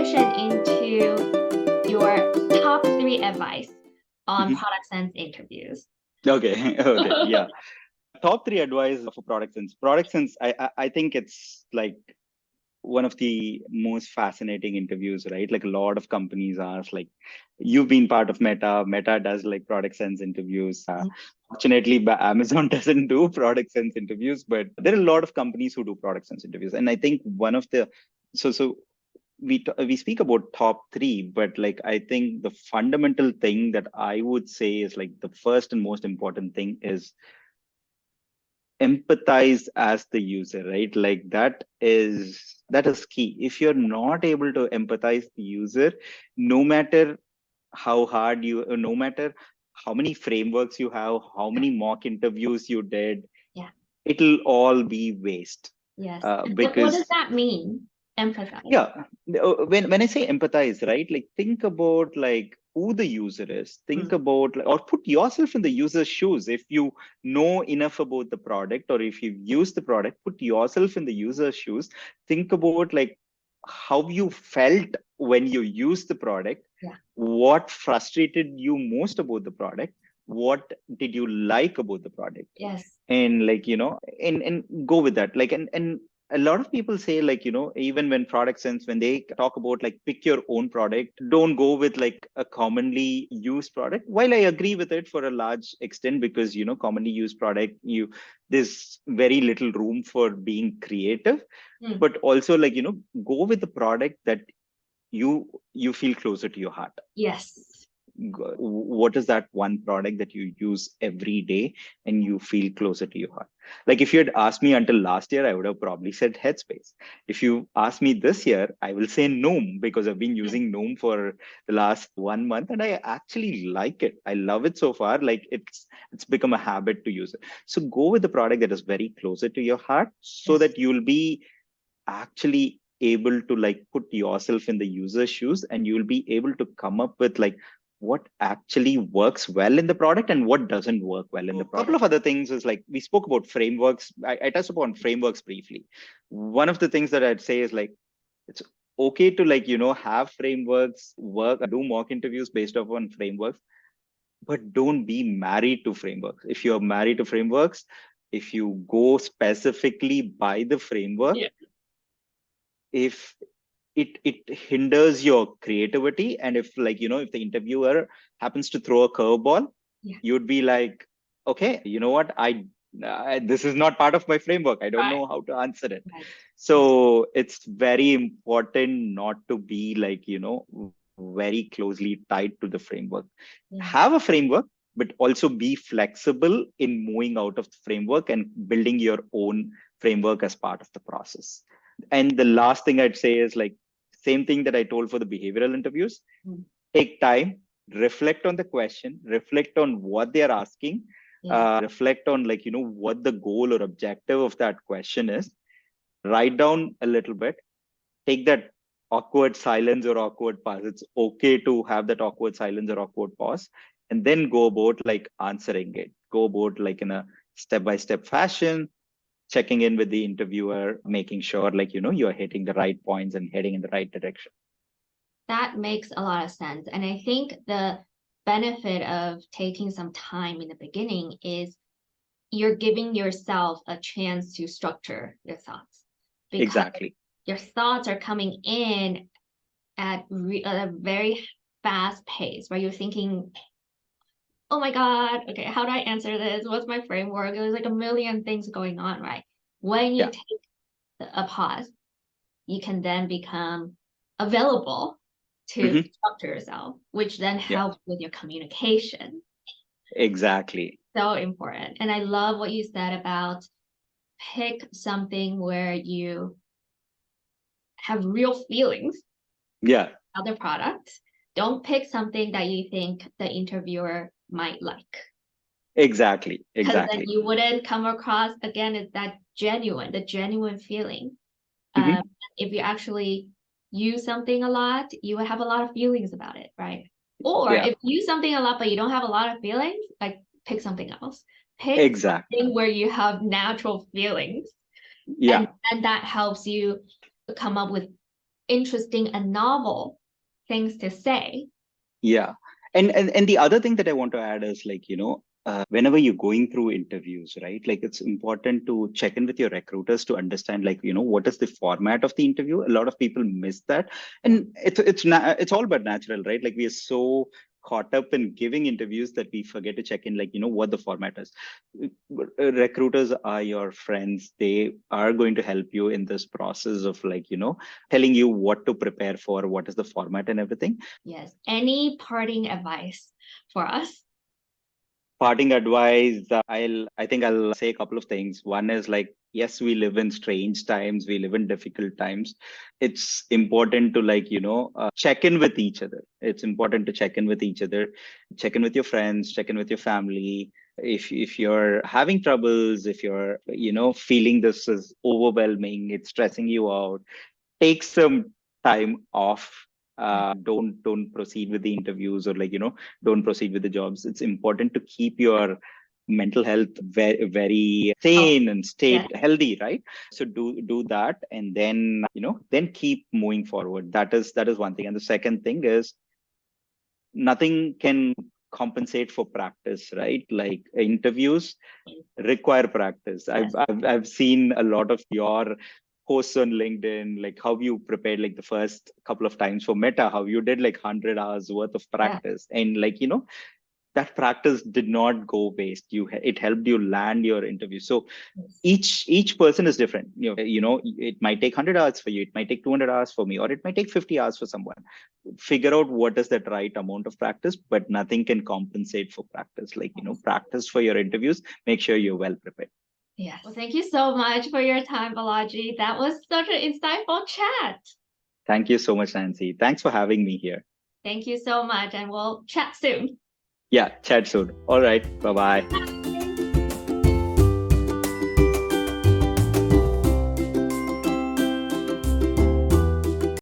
transition into your top 3 advice on Mhm. product sense interviews. Okay. Okay. Yeah. Top three advice for product sense. Product sense, I think it's like one of the most fascinating interviews, right? Like a lot of companies ask, like, you've been part of Meta. Meta does like product sense interviews. Fortunately, Amazon doesn't do product sense interviews, but there are a lot of companies who do product sense interviews. And I think one of the so we speak about top three, but like I think the fundamental thing that I would say is like the first and most important thing is empathize as the user, right? Like that is key. If you're not able to empathize the user, no matter how hard you, no matter how many frameworks you have, how many mock interviews you did, Yeah. it'll all be waste. Yes. What does Because that mean? Empathize. yeah, when I say empathize, right? Like think about like who the user is. Think Mm. about or put yourself in the user's shoes. If you know enough about the product, or if you've used the product, put yourself in the user's shoes. Think about like how you felt when you used the product. Yeah. What frustrated you most about the product? What did you like about the product? Yes. And like and go with that, like and a lot of people say, like even when product sense, when they talk about like pick your own product, don't go with like a commonly used product. While I agree with it for a large extent, because commonly used product, there's very little room for being creative. Mm. But also like go with the product that you feel closer to your heart. Yes. What is that one product that you use every day and you feel closer to your heart? Like if you had asked me until last year, I would have probably said Headspace. If you ask me this year, I will say Gnome, because I've been Mm. using Gnome for the last 1 month and I actually like it. I love it so far. Like it's become a habit to use it. So go with the product that is very closer to your heart, so Yes. that you'll be actually able to like put yourself in the user's shoes, and you'll be able to come up with like what actually works well in the product and what doesn't work well in the product. Couple of other things is like we spoke about frameworks. I touched upon frameworks briefly. One of the things that I'd say is like it's okay to like have frameworks work, do mock interviews based upon frameworks, but don't be married to frameworks. If you're married to frameworks, if you go specifically by the framework, Yeah. if it hinders your creativity, and if like if the interviewer happens to throw a curveball, Yeah. you'd be like, okay, you know what, this is not part of my framework, I don't Right. know how to answer it. Right. So it's very important not to be like very closely tied to the framework. Yeah. Have a framework, but also be flexible in moving out of the framework and building your own framework as part of the process. And the last thing I'd say is like same thing that I told for the behavioral interviews. Mm. Take time, reflect on the question, reflect on what they are asking, Yeah. reflect on like what the goal or objective of that question is. Write down a little bit. Take that awkward silence or awkward pause. It's okay to have that awkward silence or awkward pause, and then go about like answering it. Go about like in a step by step fashion, checking in with the interviewer, making sure like you're hitting the right points and heading in the right direction. That makes a lot of sense. And I think the benefit of taking some time in the beginning is you're giving yourself a chance to structure your thoughts, because Exactly. your thoughts are coming in at a very fast pace, where you're thinking, oh my God, okay, how do I answer this? What's my framework? There's like a million things going on, right? When you Yeah. take a pause, you can then become available to Hmm. structure yourself, which then Yeah. helps with your communication. Exactly. So important. And I love what you said about pick something where you have real feelings Yeah. about the product. Don't pick something that you think the interviewer might like, Exactly. because then Exactly. you wouldn't come across again as that the genuine feeling. Um, Hmm. if you actually use something a lot, you would have a lot of feelings about it, right? Or Yeah. if you use something a lot but you don't have a lot of feelings, like pick something else. Pick Exactly. something where you have natural feelings, and Yeah. that helps you come up with interesting and novel things to say. Yeah. And the other thing that I want to add is like, whenever you're going through interviews, right? Like it's important to check in with your recruiters to understand, like, what is the format of the interview? A lot of people miss that. And it's all but natural, right? Like we are so caught up in giving interviews that we forget to check in, like, what the format is. Recruiters are your friends. They are going to help you in this process of like, telling you what to prepare for, what is the format and everything. Yes. Any parting advice for us? Parting advice, I think I'll say a couple of things. One is like, yes, we live in strange times, we live in difficult times. It's important to like, check in with each other. It's important to check in with each other, check in with your friends, check in with your family. If you're having troubles, if you're, feeling this is overwhelming, it's stressing you out, take some time off. Don't proceed with the interviews, or like, don't proceed with the jobs. It's important to keep your mental health very, very sane and stay healthy, right? So do that, and then, then keep moving forward. That is one thing. And the second thing is, nothing can compensate for practice, right? Like interviews require practice. I've seen a lot of your posts on LinkedIn, like how you prepared like the first couple of times for Meta, how you did like 100 hours worth of practice. And like, that practice did not go waste. It helped you land your interview. So each person is different. It might take 100 hours for you, it might take 200 hours for me, or it might take 50 hours for someone. Figure out what is that right amount of practice, but nothing can compensate for practice. Like, practice for your interviews, make sure you're well prepared. Yes. Well, thank you so much for your time, Balaji. That was such an insightful chat. Thank you so much, Nancy. Thanks for having me here. Thank you so much, and we'll chat soon. Yeah, chat soon. All right. Bye-bye.